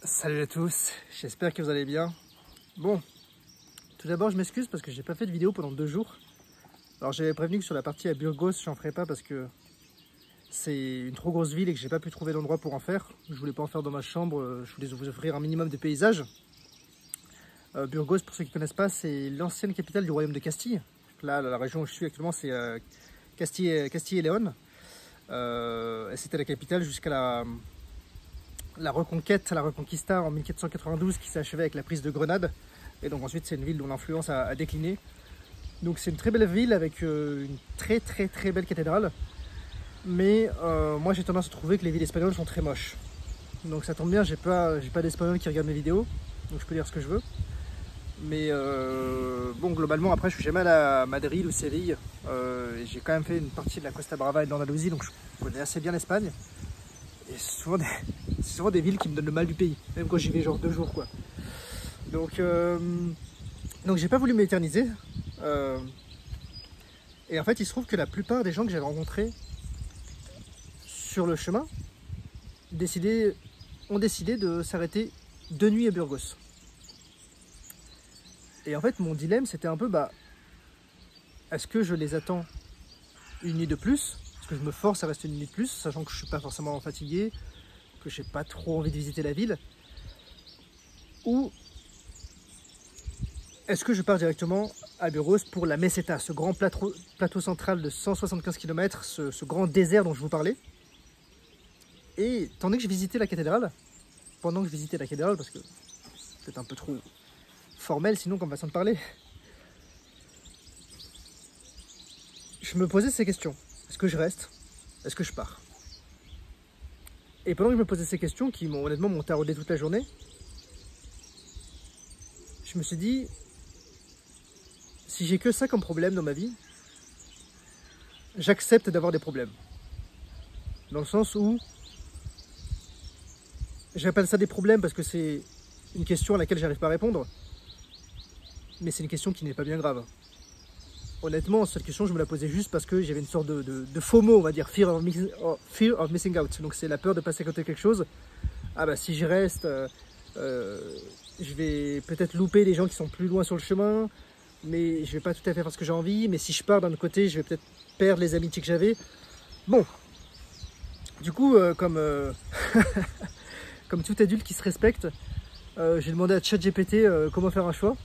Salut à tous, j'espère que vous allez bien. Bon, tout d'abord je m'excuse parce que j'ai pas fait de vidéo pendant 2 jours. Alors j'avais prévenu que sur la partie à Burgos, j'en ferai pas parce que c'est une trop grosse ville et que j'ai pas pu trouver d'endroit pour en faire. Je voulais pas en faire dans ma chambre, je voulais vous offrir un minimum de paysages. Burgos, pour ceux qui connaissent pas, c'est l'ancienne capitale du royaume de Castille. Là, la région où je suis actuellement, c'est Castille et Léon. C'était la capitale jusqu'à la reconquête, la Reconquista en 1492 qui s'est achevée avec la prise de Grenade. Et donc ensuite c'est une ville dont l'influence a décliné. Donc c'est une très belle ville avec une très belle cathédrale. Mais moi j'ai tendance à trouver que les villes espagnoles sont très moches. Donc ça tombe bien, j'ai pas d'espagnol qui regarde mes vidéos, donc je peux dire ce que je veux. Mais bon, globalement après je suis jamais allé à Madrid ou Séville. J'ai quand même fait une partie de la Costa Brava et de l'Andalousie, donc je connais assez bien l'Espagne. Et c'est souvent des villes qui me donnent le mal du pays, même quand j'y vais genre 2 jours quoi. Donc j'ai pas voulu m'éterniser. Et en fait il se trouve que la plupart des gens que j'avais rencontrés sur le chemin ont décidé de s'arrêter 2 nuits à Burgos. Et en fait mon dilemme c'était un peu est-ce que je les attends une nuit de plus? Est-ce que je me force à rester une nuit de plus, sachant que je suis pas forcément fatigué, que j'ai pas trop envie de visiter la ville? Ou est-ce que je pars directement à Burgos pour la Meseta, ce grand plateau central de 175 km, ce grand désert dont je vous parlais? Et tandis que je visitais la cathédrale, parce que c'est peut-être un peu trop formel sinon comme façon de parler, je me posais ces questions. Est-ce que je reste? Est-ce que je pars? Et pendant que je me posais ces questions, qui honnêtement m'ont taraudé toute la journée, je me suis dit, si j'ai que ça comme problème dans ma vie, j'accepte d'avoir des problèmes. Dans le sens où, j'appelle ça des problèmes parce que c'est une question à laquelle j'arrive pas à répondre, mais c'est une question qui n'est pas bien grave. Honnêtement, cette question, je me la posais juste parce que j'avais une sorte de FOMO, on va dire, fear of missing out. Donc c'est la peur de passer à côté de quelque chose. Ah bah si je reste, je vais peut-être louper les gens qui sont plus loin sur le chemin, mais je vais pas tout à fait faire ce que j'ai envie. Mais si je pars d'un autre côté, je vais peut-être perdre les amitiés que j'avais. Bon, du coup, comme tout adulte qui se respecte, j'ai demandé à ChatGPT comment faire un choix.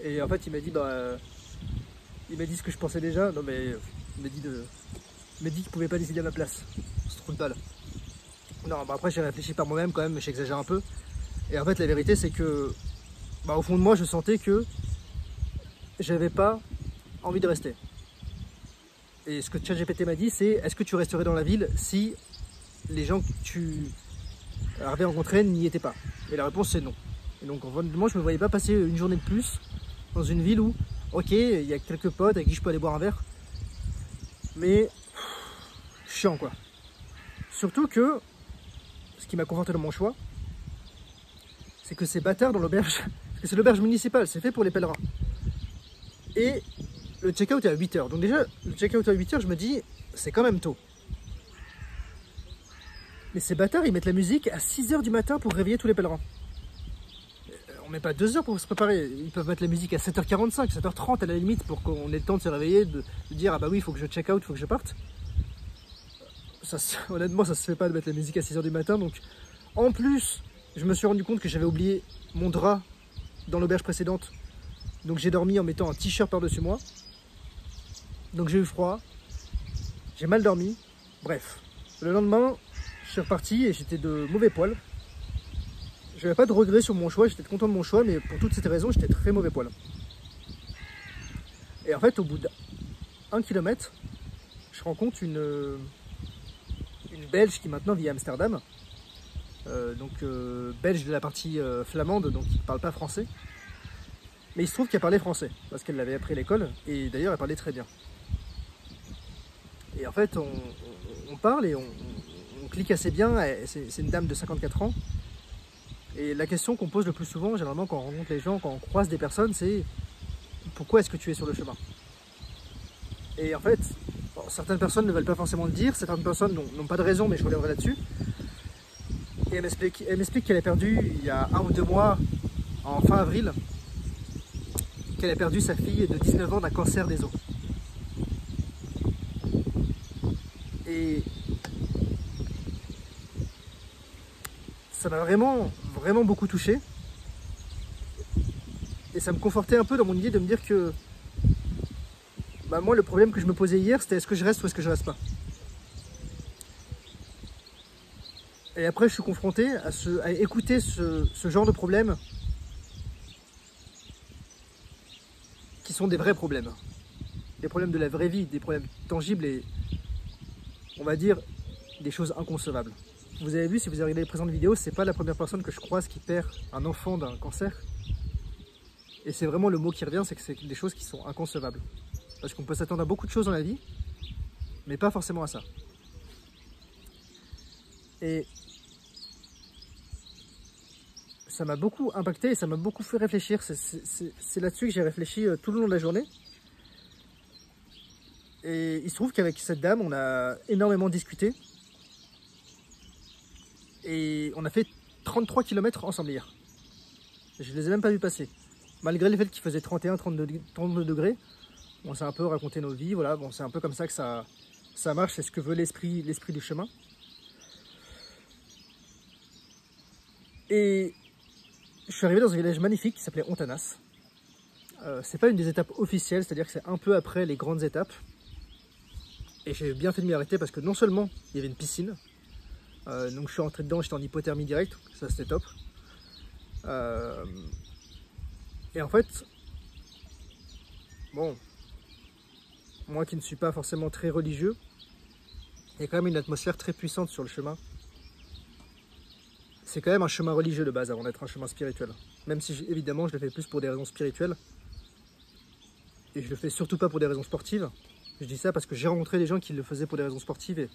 Et en fait, il m'a dit ce que je pensais déjà. Non mais il m'a dit qu'il pouvait pas décider à ma place. C'est trop de balle. Non, après j'ai réfléchi par moi-même quand même, mais j'exagère un peu. Et en fait la vérité c'est que au fond de moi je sentais que j'avais pas envie de rester. Et ce que ChatGPT m'a dit c'est: est-ce que tu resterais dans la ville si les gens que tu avais rencontrés n'y étaient pas? Et la réponse c'est non. Et donc moi je me voyais pas passer une journée de plus dans une ville où ok, il y a quelques potes avec qui je peux aller boire un verre, mais chiant quoi. Surtout que ce qui m'a conforté dans mon choix, c'est que ces bâtards dans l'auberge, parce que c'est l'auberge municipale, c'est fait pour les pèlerins. Et le check-out est à 8 h. Donc déjà, le check-out à 8 h, je me dis, c'est quand même tôt. Mais ces bâtards, ils mettent la musique à 6 h du matin pour réveiller tous les pèlerins. On met pas 2 heures pour se préparer. Ils peuvent mettre la musique à 7h45, 7h30 à la limite pour qu'on ait le temps de se réveiller, de dire ah bah oui, il faut que je check out, il faut que je parte. Honnêtement, ça se fait pas de mettre la musique à 6 h du matin. Donc en plus, je me suis rendu compte que j'avais oublié mon drap dans l'auberge précédente. Donc j'ai dormi en mettant un t-shirt par-dessus moi. Donc j'ai eu froid, j'ai mal dormi. Bref, le lendemain, je suis reparti et j'étais de mauvais poil. Je n'avais pas de regrets sur mon choix, j'étais content de mon choix, mais pour toutes ces raisons, j'étais très mauvais poil. Et en fait, au bout d'1 kilomètre, je rencontre une Belge qui maintenant vit à Amsterdam. Belge de la partie flamande, donc qui ne parle pas français. Mais il se trouve qu'elle parlait français, parce qu'elle l'avait appris à l'école, et d'ailleurs elle parlait très bien. Et en fait, on parle et on clique assez bien, c'est une dame de 54 ans. Et la question qu'on pose le plus souvent, généralement quand on rencontre les gens, quand on croise des personnes, c'est pourquoi est-ce que tu es sur le chemin? Et en fait, certaines personnes ne veulent pas forcément le dire, certaines personnes n'ont pas de raison, mais je reviendrai là-dessus. Et elle m'explique qu'elle a perdu, il y a 1 ou 2 mois, en fin avril, qu'elle a perdu sa fille de 19 ans d'un cancer des os. Et ça m'a vraiment beaucoup touché. Et ça me confortait un peu dans mon idée de me dire que bah moi, le problème que je me posais hier, c'était est-ce que je reste ou est-ce que je reste pas. Et après, je suis confronté à écouter ce genre de problèmes qui sont des vrais problèmes. Des problèmes de la vraie vie, des problèmes tangibles et, on va dire, des choses inconcevables. Vous avez vu, si vous avez regardé les présentes vidéos, c'est pas la première personne que je croise qui perd un enfant d'un cancer. Et c'est vraiment le mot qui revient, c'est que c'est des choses qui sont inconcevables. Parce qu'on peut s'attendre à beaucoup de choses dans la vie, mais pas forcément à ça. Et ça m'a beaucoup impacté et ça m'a beaucoup fait réfléchir. C'est là-dessus que j'ai réfléchi tout le long de la journée. Et il se trouve qu'avec cette dame, on a énormément discuté. Et on a fait 33 km ensemble hier. Je ne les ai même pas vus passer. Malgré le fait qu'il faisait 31-32 degrés, on s'est un peu raconté nos vies. Voilà, bon, c'est un peu comme ça que ça marche. C'est ce que veut l'esprit du chemin. Et je suis arrivé dans un village magnifique qui s'appelait Ontanas. C'est pas une des étapes officielles, c'est-à-dire que c'est un peu après les grandes étapes. Et j'ai bien fait de m'y arrêter parce que non seulement il y avait une piscine, donc je suis rentré dedans, j'étais en hypothermie directe, ça c'était top. Et en fait, bon, moi qui ne suis pas forcément très religieux, il y a quand même une atmosphère très puissante sur le chemin. C'est quand même un chemin religieux de base avant d'être un chemin spirituel. Même si évidemment je le fais plus pour des raisons spirituelles. Et je le fais surtout pas pour des raisons sportives. Je dis ça parce que j'ai rencontré des gens qui le faisaient pour des raisons sportives et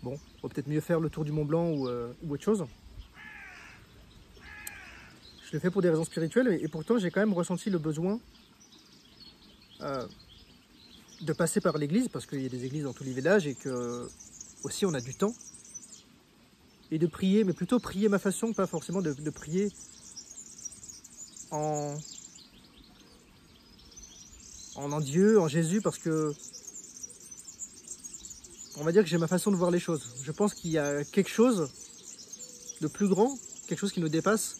bon, il vaut peut-être mieux faire le tour du Mont Blanc ou autre chose. Je le fais pour des raisons spirituelles et pourtant j'ai quand même ressenti le besoin de passer par l'église parce qu'il y a des églises dans tous les villages et que aussi on a du temps. Et de prier, mais plutôt prier ma façon, pas forcément de prier en Dieu, en Jésus, parce que on va dire que j'ai ma façon de voir les choses. Je pense qu'il y a quelque chose de plus grand, quelque chose qui nous dépasse.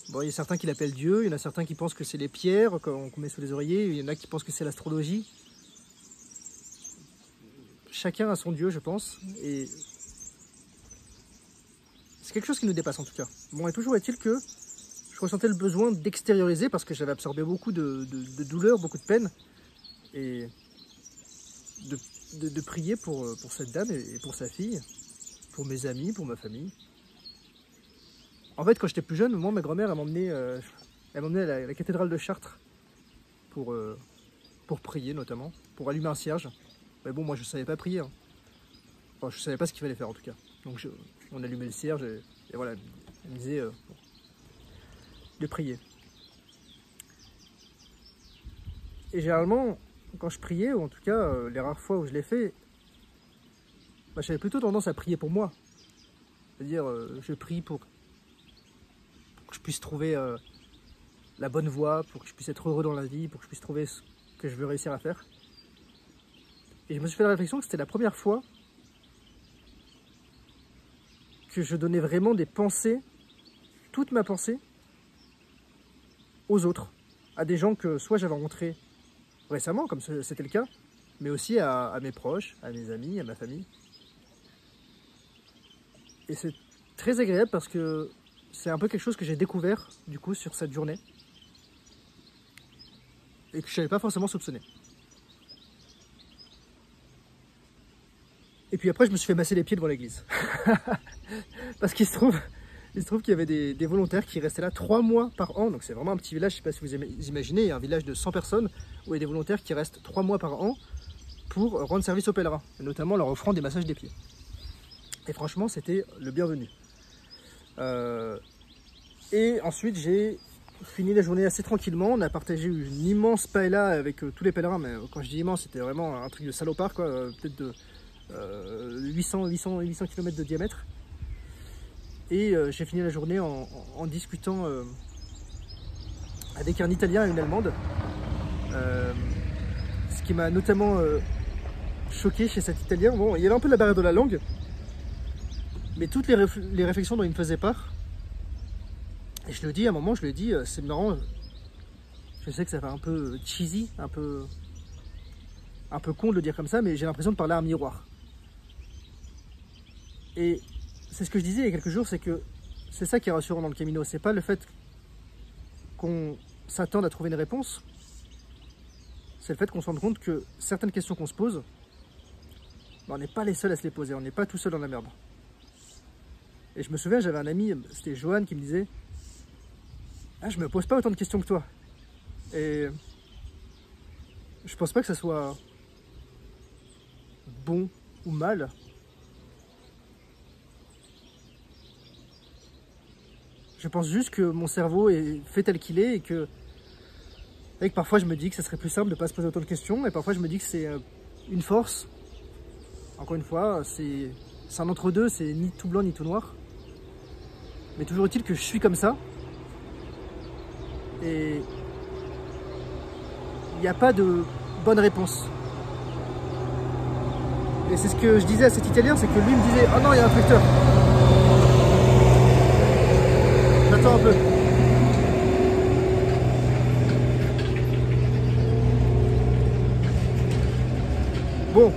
Bon, il y a certains qui l'appellent Dieu, il y en a certains qui pensent que c'est les pierres qu'on met sous les oreillers, il y en a qui pensent que c'est l'astrologie. Chacun a son Dieu, je pense, et c'est quelque chose qui nous dépasse en tout cas. Bon, et toujours est-il que je ressentais le besoin d'extérioriser parce que j'avais absorbé beaucoup de douleur, beaucoup de peine. Et de prier pour cette dame et pour sa fille, pour mes amis, pour ma famille. En fait, quand j'étais plus jeune, moi, ma grand-mère, elle m'emmenait à la cathédrale de Chartres pour prier notamment, pour allumer un cierge. Mais bon, moi, je ne savais pas prier. Hein. Enfin, je ne savais pas ce qu'il fallait faire en tout cas. Donc on allumait le cierge et voilà, elle me disait de prier. Et généralement, quand je priais, ou en tout cas les rares fois où je l'ai fait, bah, j'avais plutôt tendance à prier pour moi. C'est-à-dire, je prie pour que je puisse trouver la bonne voie, pour que je puisse être heureux dans la vie, pour que je puisse trouver ce que je veux réussir à faire. Et je me suis fait la réflexion que c'était la première fois que je donnais vraiment des pensées, toute ma pensée, aux autres, à des gens que soit j'avais rencontrés récemment, comme c'était le cas, mais aussi à mes proches, à mes amis, à ma famille. Et c'est très agréable parce que c'est un peu quelque chose que j'ai découvert, du coup, sur cette journée, et que je n'avais pas forcément soupçonné. Et puis après, je me suis fait masser les pieds devant l'église. Parce qu'il se trouve qu'il y avait des volontaires qui restaient là 3 mois par an. Donc c'est vraiment un petit village, je ne sais pas si vous imaginez, un village de 100 personnes où il y a des volontaires qui restent 3 mois par an pour rendre service aux pèlerins, et notamment leur offrant des massages des pieds. Et franchement, c'était le bienvenu. Et ensuite, j'ai fini la journée assez tranquillement. On a partagé une immense paella avec tous les pèlerins, mais quand je dis immense, c'était vraiment un truc de salopard, quoi, peut-être de 800 km de diamètre. Et j'ai fini la journée en discutant avec un Italien et une Allemande. Ce qui m'a notamment choqué chez cet Italien, bon, il y avait un peu la barrière de la langue, mais toutes les réflexions dont il me faisait part, et je le dis à un moment, je lui ai dit, c'est marrant, je sais que ça fait un peu cheesy, un peu con de le dire comme ça, mais j'ai l'impression de parler à un miroir. Et c'est ce que je disais il y a quelques jours, c'est que c'est ça qui est rassurant dans le Camino, c'est pas le fait qu'on s'attende à trouver une réponse, c'est le fait qu'on se rende compte que certaines questions qu'on se pose, ben, on n'est pas les seuls à se les poser, on n'est pas tout seul dans la merde. Et je me souviens, j'avais un ami, c'était Johan, qui me disait « Ah, je me pose pas autant de questions que toi. » Et je pense pas que ça soit bon ou mal. Je pense juste que mon cerveau est fait tel qu'il est et que parfois je me dis que ça serait plus simple de ne pas se poser autant de questions et parfois je me dis que c'est une force. Encore une fois, c'est un entre-deux, c'est ni tout blanc ni tout noir. Mais toujours est-il que je suis comme ça. Et il n'y a pas de bonne réponse. Et c'est ce que je disais à cet Italien, c'est que lui me disait « Ah non, il y a un tracteur !» J'attends un peu. Bon,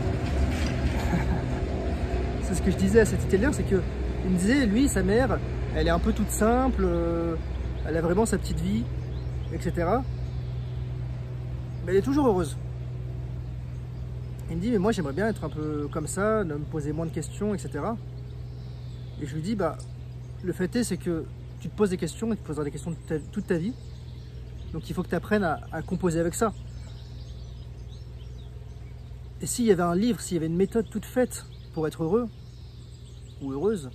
c'est ce que je disais à cet Italien, c'est que il me disait, lui, sa mère, elle est un peu toute simple, elle a vraiment sa petite vie, etc. Mais elle est toujours heureuse. Il me dit, mais moi j'aimerais bien être un peu comme ça, ne me poser moins de questions, etc. Et je lui dis, bah, le fait est, c'est que tu te poses des questions et tu te poseras des questions toute ta vie. Donc il faut que tu apprennes à composer avec ça. Et s'il y avait un livre, s'il y avait une méthode toute faite pour être heureux ou heureuse,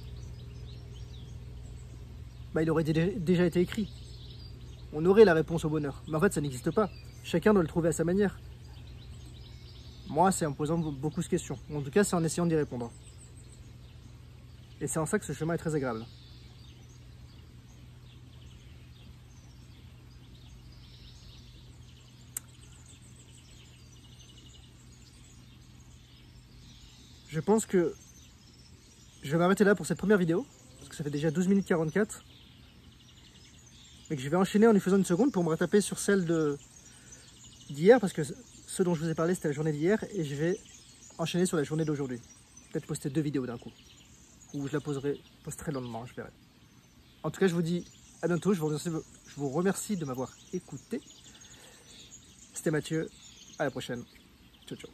bah, il aurait déjà été écrit. On aurait la réponse au bonheur. Mais en fait, ça n'existe pas. Chacun doit le trouver à sa manière. Moi, c'est en me posant beaucoup de questions. En tout cas, c'est en essayant d'y répondre. Et c'est en ça que ce chemin est très agréable. Je pense que je vais m'arrêter là pour cette première vidéo, parce que ça fait déjà 12 minutes 44. Mais que je vais enchaîner en y faisant une seconde pour me rattraper sur celle d'hier, parce que ce dont je vous ai parlé, c'était la journée d'hier, et je vais enchaîner sur la journée d'aujourd'hui. Peut-être poster 2 vidéos d'un coup, ou je la posterai le lendemain, je verrai. En tout cas, je vous dis à bientôt, je vous remercie de m'avoir écouté. C'était Mathieu, à la prochaine. Ciao, ciao.